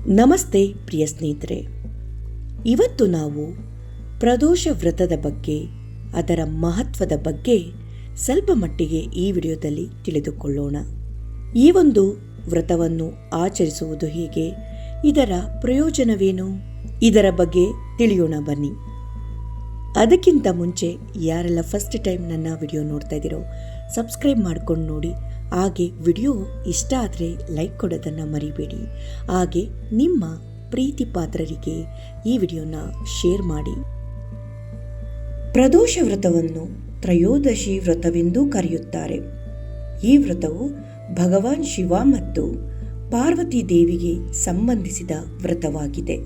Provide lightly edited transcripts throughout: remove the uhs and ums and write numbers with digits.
ನಮಸ್ತೆ ಪ್ರಿಯ ಸ್ನೇಹಿತರೆ, ಇವತ್ತು ನಾವು ಪ್ರದೋಷ ವ್ರತದ ಬಗ್ಗೆ, ಅದರ ಮಹತ್ವದ ಬಗ್ಗೆ ಸ್ವಲ್ಪ ಮಟ್ಟಿಗೆ ಈ ವಿಡಿಯೋದಲ್ಲಿ ತಿಳಿದುಕೊಳ್ಳೋಣ. ಈ ಒಂದು ವ್ರತವನ್ನು ಆಚರಿಸುವುದು ಹೇಗೆ, ಇದರ ಪ್ರಯೋಜನವೇನು, ಇದರ ಬಗ್ಗೆ ತಿಳಿಯೋಣ ಬನ್ನಿ. ಅದಕ್ಕಿಂತ ಮುಂಚೆ ಯಾರೆಲ್ಲ ಫಸ್ಟ್ ಟೈಮ್ ನನ್ನ ವಿಡಿಯೋ ನೋಡ್ತಾ ಇದ್ದೀರೋ ಸಬ್ಸ್ಕ್ರೈಬ್ ಮಾಡ್ಕೊಂಡು ನೋಡಿ. ಹಾಗೆ ವಿಡಿಯೋ ಇಷ್ಟ ಆದರೆ ಲೈಕ್ ಕೊಡೋದನ್ನು ಮರಿಬೇಡಿ. ಹಾಗೆ ನಿಮ್ಮ ಪ್ರೀತಿ ಪಾತ್ರರಿಗೆ ಈ ವಿಡಿಯೋನ ಶೇರ್ ಮಾಡಿ. ಪ್ರದೋಷ ವ್ರತವನ್ನು ತ್ರಯೋದಶಿ ವ್ರತವೆಂದೂ ಕರೆಯುತ್ತಾರೆ. ಈ ವ್ರತವು ಭಗವಾನ್ ಶಿವ ಮತ್ತು ಪಾರ್ವತಿ ದೇವಿಗೆ ಸಂಬಂಧಿಸಿದ ವ್ರತವಾಗಿದೆ.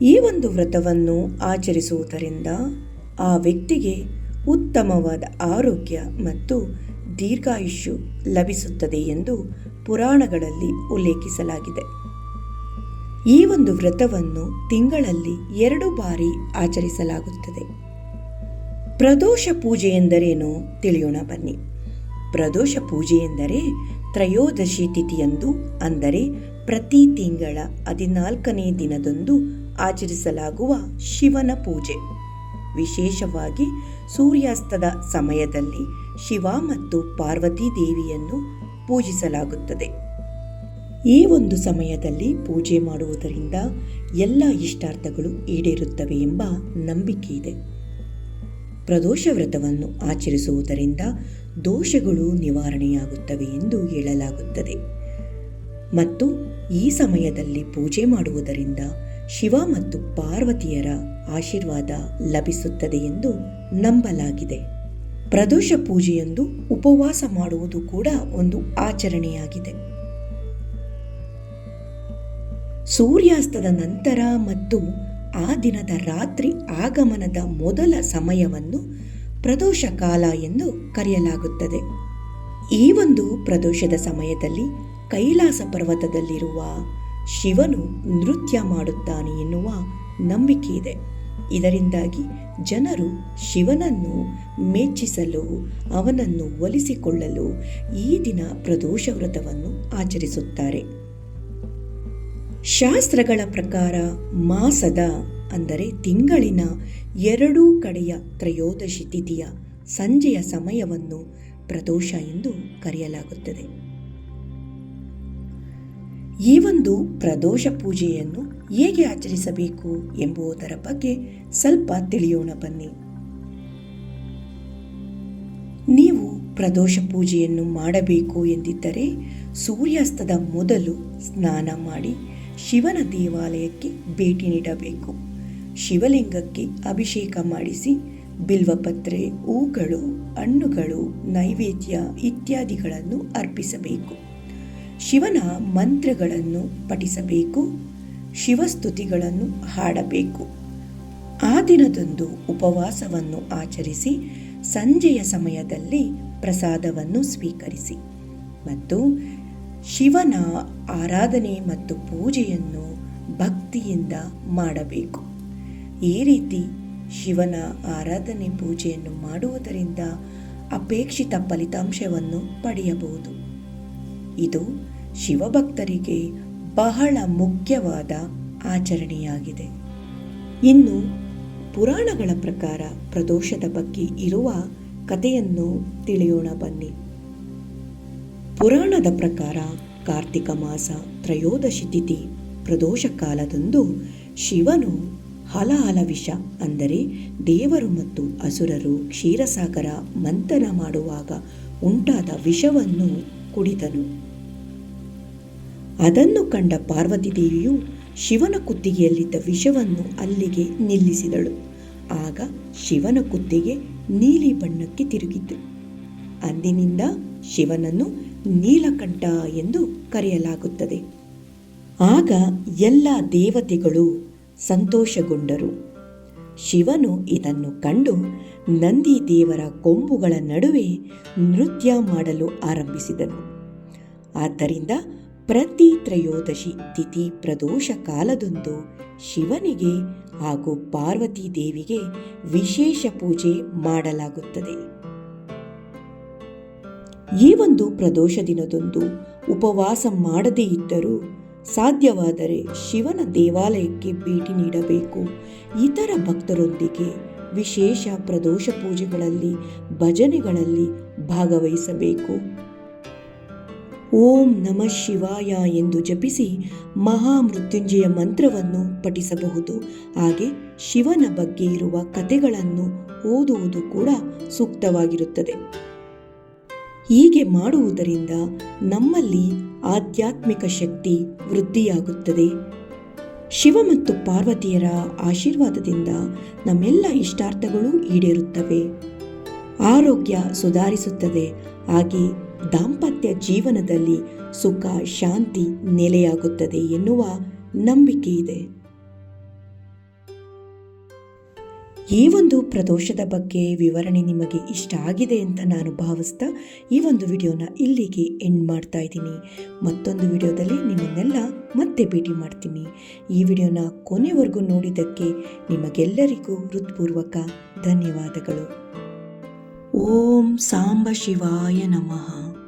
ಈ ಒಂದು ವ್ರತವನ್ನು ಆಚರಿಸುವುದರಿಂದ ಆ ವ್ಯಕ್ತಿಗೆ ಉತ್ತಮವಾದ ಆರೋಗ್ಯ ಮತ್ತು ದೀರ್ಘಾಯುಷ್ಯು ಲಭಿಸುತ್ತದೆ ಎಂದು ಪುರಾಣಗಳಲ್ಲಿ ಉಲ್ಲೇಖಿಸಲಾಗಿದೆ. ಈ ಒಂದು ವ್ರತವನ್ನು ತಿಂಗಳಲ್ಲಿ 2 ಬಾರಿ ಆಚರಿಸಲಾಗುತ್ತದೆ. ಪ್ರದೋಷ ಪೂಜೆ ಎಂದರೇನು ತಿಳಿಯೋಣ ಬನ್ನಿ. ಪ್ರದೋಷ ಪೂಜೆ ಎಂದರೆ ತ್ರಯೋದಶಿ ತಿಥಿಯಂದು, ಅಂದರೆ ಪ್ರತಿ ತಿಂಗಳ 14ನೇ ದಿನದಂದು ಆಚರಿಸಲಾಗುವ ಶಿವನ ಪೂಜೆ. ವಿಶೇಷವಾಗಿ ಸೂರ್ಯಾಸ್ತದ ಸಮಯದಲ್ಲಿ ಶಿವ ಮತ್ತು ಪಾರ್ವತಿ ದೇವಿಯನ್ನು ಪೂಜಿಸಲಾಗುತ್ತದೆ. ಈ ಒಂದು ಸಮಯದಲ್ಲಿ ಪೂಜೆ ಮಾಡುವುದರಿಂದ ಎಲ್ಲ ಇಷ್ಟಾರ್ಥಗಳು ಈಡೇರುತ್ತವೆ ಎಂಬ ನಂಬಿಕೆ ಇದೆ. ಪ್ರದೋಷ ವ್ರತವನ್ನು ಆಚರಿಸುವುದರಿಂದ ದೋಷಗಳು ನಿವಾರಣೆಯಾಗುತ್ತವೆ ಎಂದು ಹೇಳಲಾಗುತ್ತದೆ. ಮತ್ತು ಈ ಸಮಯದಲ್ಲಿ ಪೂಜೆ ಮಾಡುವುದರಿಂದ ಶಿವ ಮತ್ತು ಪಾರ್ವತಿಯರ ಆಶೀರ್ವಾದ ಲಭಿಸುತ್ತದೆ ಎಂದು ನಂಬಲಾಗಿದೆ. ಪ್ರದೋಷ ಪೂಜೆಯಂದು ಉಪವಾಸ ಮಾಡುವುದು ಕೂಡ ಒಂದು ಆಚರಣೆಯಾಗಿದೆ. ಸೂರ್ಯಾಸ್ತದ ನಂತರ ಮತ್ತು ಆ ದಿನದ ರಾತ್ರಿ ಆಗಮನದ ಮೊದಲ ಸಮಯವನ್ನು ಪ್ರದೋಷ ಕಾಲ ಎಂದು ಕರೆಯಲಾಗುತ್ತದೆ. ಈ ಒಂದು ಪ್ರದೋಷದ ಸಮಯದಲ್ಲಿ ಕೈಲಾಸ ಪರ್ವತದಲ್ಲಿರುವ ಶಿವನು ನೃತ್ಯ ಮಾಡುತ್ತಾನೆ ಎನ್ನುವ ನಂಬಿಕೆ ಇದೆ. ಇದರಿಂದಾಗಿ ಜನರು ಶಿವನನ್ನು ಮೆಚ್ಚಿಸಲು, ಅವನನ್ನು ಒಲಿಸಿಕೊಳ್ಳಲು ಈ ದಿನ ಪ್ರದೋಷ ವ್ರತವನ್ನು ಆಚರಿಸುತ್ತಾರೆ. ಶಾಸ್ತ್ರಗಳ ಪ್ರಕಾರ ಮಾಸದ, ಅಂದರೆ ತಿಂಗಳಿನ 2 ಕಡೆಯ ತ್ರಯೋದಶಿ ತಿಥಿಯ ಸಂಜೆಯ ಸಮಯವನ್ನು ಪ್ರದೋಷ ಎಂದು ಕರೆಯಲಾಗುತ್ತದೆ. ಈ ಒಂದು ಪ್ರದೋಷ ಪೂಜೆಯನ್ನು ಹೇಗೆ ಆಚರಿಸಬೇಕು ಎಂಬುದರ ಬಗ್ಗೆ ಸ್ವಲ್ಪ ತಿಳಿಯೋಣ ಬನ್ನಿ. ನೀವು ಪ್ರದೋಷ ಪೂಜೆಯನ್ನು ಮಾಡಬೇಕು ಎಂದಿದ್ದರೆ ಸೂರ್ಯಾಸ್ತದ ಮೊದಲು ಸ್ನಾನ ಮಾಡಿ ಶಿವನ ದೇವಾಲಯಕ್ಕೆ ಭೇಟಿ ನೀಡಬೇಕು. ಶಿವಲಿಂಗಕ್ಕೆ ಅಭಿಷೇಕ ಮಾಡಿಸಿ ಬಿಲ್ವಪತ್ರೆ, ಹೂಗಳು, ಹಣ್ಣುಗಳು, ನೈವೇದ್ಯ ಇತ್ಯಾದಿಗಳನ್ನು ಅರ್ಪಿಸಬೇಕು. ಶಿವನ ಮಂತ್ರಗಳನ್ನು ಪಠಿಸಬೇಕು. ಶಿವಸ್ತುತಿಗಳನ್ನು ಹಾಡಬೇಕು. ಆ ದಿನದಂದು ಉಪವಾಸವನ್ನು ಆಚರಿಸಿ ಸಂಜೆಯ ಸಮಯದಲ್ಲಿ ಪ್ರಸಾದವನ್ನು ಸ್ವೀಕರಿಸಿ ಮತ್ತು ಶಿವನ ಆರಾಧನೆ ಮತ್ತು ಪೂಜೆಯನ್ನು ಭಕ್ತಿಯಿಂದ ಮಾಡಬೇಕು. ಈ ರೀತಿ ಶಿವನ ಆರಾಧನೆ ಪೂಜೆಯನ್ನು ಮಾಡುವುದರಿಂದ ಅಪೇಕ್ಷಿತ ಫಲಿತಾಂಶವನ್ನು ಪಡೆಯಬಹುದು. ಇದು ಶಿವಭಕ್ತರಿಗೆ ಬಹಳ ಮುಖ್ಯವಾದ ಆಚರಣೆಯಾಗಿದೆ. ಇನ್ನು ಪುರಾಣಗಳ ಪ್ರಕಾರ ಪ್ರದೋಷದ ಬಗ್ಗೆ ಇರುವ ಕಥೆಯನ್ನು ತಿಳಿಯೋಣ ಬನ್ನಿ. ಪುರಾಣದ ಪ್ರಕಾರ ಕಾರ್ತಿಕ ಮಾಸ ತ್ರಯೋದಶಿ ತಿಥಿ ಪ್ರದೋಷ ಕಾಲದಂದು ಶಿವನು ಹಲಹಲ ವಿಷ, ಅಂದರೆ ದೇವರು ಮತ್ತು ಅಸುರರು ಕ್ಷೀರಸಾಗರ ಮಂಥನ ಮಾಡುವಾಗ ಉಂಟಾದ ವಿಷವನ್ನು ಕುಡಿದನು. ಅದನ್ನು ಕಂಡ ಪಾರ್ವತಿ ದೇವಿಯು ಶಿವನ ಕುತ್ತಿಗೆಯಲ್ಲಿದ್ದ ವಿಷವನ್ನು ಅಲ್ಲಿಗೆ ನಿಲ್ಲಿಸಿದಳು. ಆಗ ಶಿವನ ಕುತ್ತಿಗೆ ನೀಲಿ ಬಣ್ಣಕ್ಕೆ ತಿರುಗಿತು. ಅಂದಿನಿಂದ ಶಿವನನ್ನು ನೀಲಕಂಠ ಎಂದು ಕರೆಯಲಾಗುತ್ತದೆ. ಆಗ ಎಲ್ಲ ದೇವತೆಗಳು ಸಂತೋಷಗೊಂಡರು. ಶಿವನು ಇದನ್ನು ಕಂಡು ನಂದಿ ದೇವರ ಕೊಂಬುಗಳ ನಡುವೆ ನೃತ್ಯ ಮಾಡಲು ಆರಂಭಿಸಿದನು. ಆದ್ದರಿಂದ ಪ್ರತಿ ತ್ರಯೋದಶಿ ತಿಥಿ ಪ್ರದೋಷ ಕಾಲದಂದು ಶಿವನಿಗೆ ಹಾಗೂ ಪಾರ್ವತಿ ದೇವಿಗೆ ವಿಶೇಷ ಪೂಜೆ ಮಾಡಲಾಗುತ್ತದೆ. ಈ ಒಂದು ಪ್ರದೋಷ ದಿನದಂದು ಉಪವಾಸ ಮಾಡದೇ ಇದ್ದರೂ ಸಾಧ್ಯವಾದರೆ ಶಿವನ ದೇವಾಲಯಕ್ಕೆ ಭೇಟಿ ನೀಡಬೇಕು. ಇತರ ಭಕ್ತರೊಂದಿಗೆ ವಿಶೇಷ ಪ್ರದೋಷ ಪೂಜೆಗಳಲ್ಲಿ, ಭಜನೆಗಳಲ್ಲಿ ಭಾಗವಹಿಸಬೇಕು. ಓಂ ನಮಃ ಶಿವಾಯ ಎಂದು ಜಪಿಸಿ ಮಹಾಮೃತ್ಯುಂಜಯ ಮಂತ್ರವನ್ನು ಪಠಿಸಬಹುದು. ಹಾಗೆ ಶಿವನ ಬಗ್ಗೆ ಇರುವ ಕಥೆಗಳನ್ನು ಓದುವುದು ಕೂಡ ಸೂಕ್ತವಾಗಿರುತ್ತದೆ. ಹೀಗೆ ಮಾಡುವುದರಿಂದ ನಮ್ಮಲ್ಲಿ ಆಧ್ಯಾತ್ಮಿಕ ಶಕ್ತಿ ವೃದ್ಧಿಯಾಗುತ್ತದೆ. ಶಿವ ಮತ್ತು ಪಾರ್ವತಿಯರ ಆಶೀರ್ವಾದದಿಂದ ನಮ್ಮೆಲ್ಲ ಇಷ್ಟಾರ್ಥಗಳು ಈಡೇರುತ್ತವೆ, ಆರೋಗ್ಯ ಸುಧಾರಿಸುತ್ತದೆ, ಹಾಗೆ ದಾಂಪತ್ಯ ಜೀವನದಲ್ಲಿ ಸುಖ ಶಾಂತಿ ನೆಲೆಯಾಗುತ್ತದೆ ಎನ್ನುವ ನಂಬಿಕೆ ಇದೆ. ಈ ಒಂದು ಪ್ರದೋಷದ ಬಗ್ಗೆ ವಿವರಣೆ ನಿಮಗೆ ಇಷ್ಟ ಆಗಿದೆ ಅಂತ ನಾನು ಭಾವಿಸ್ತಾ ಈ ಒಂದು ವಿಡಿಯೋನ ಇಲ್ಲಿಗೆ ಎಂಡ್ ಮಾಡ್ತಾ ಇದ್ದೀನಿ. ಮತ್ತೊಂದು ವಿಡಿಯೋದಲ್ಲಿ ನಿಮ್ಮನ್ನೆಲ್ಲ ಮತ್ತೆ ಭೇಟಿ ಮಾಡ್ತೀನಿ. ಈ ವಿಡಿಯೋನ ಕೊನೆವರೆಗೂ ನೋಡಿದ್ದಕ್ಕೆ ನಿಮಗೆಲ್ಲರಿಗೂ ಹೃತ್ಪೂರ್ವಕ ಧನ್ಯವಾದಗಳು. ಓಂ ಸಾಂಬ ಶಿವಾಯ ನಮಃ.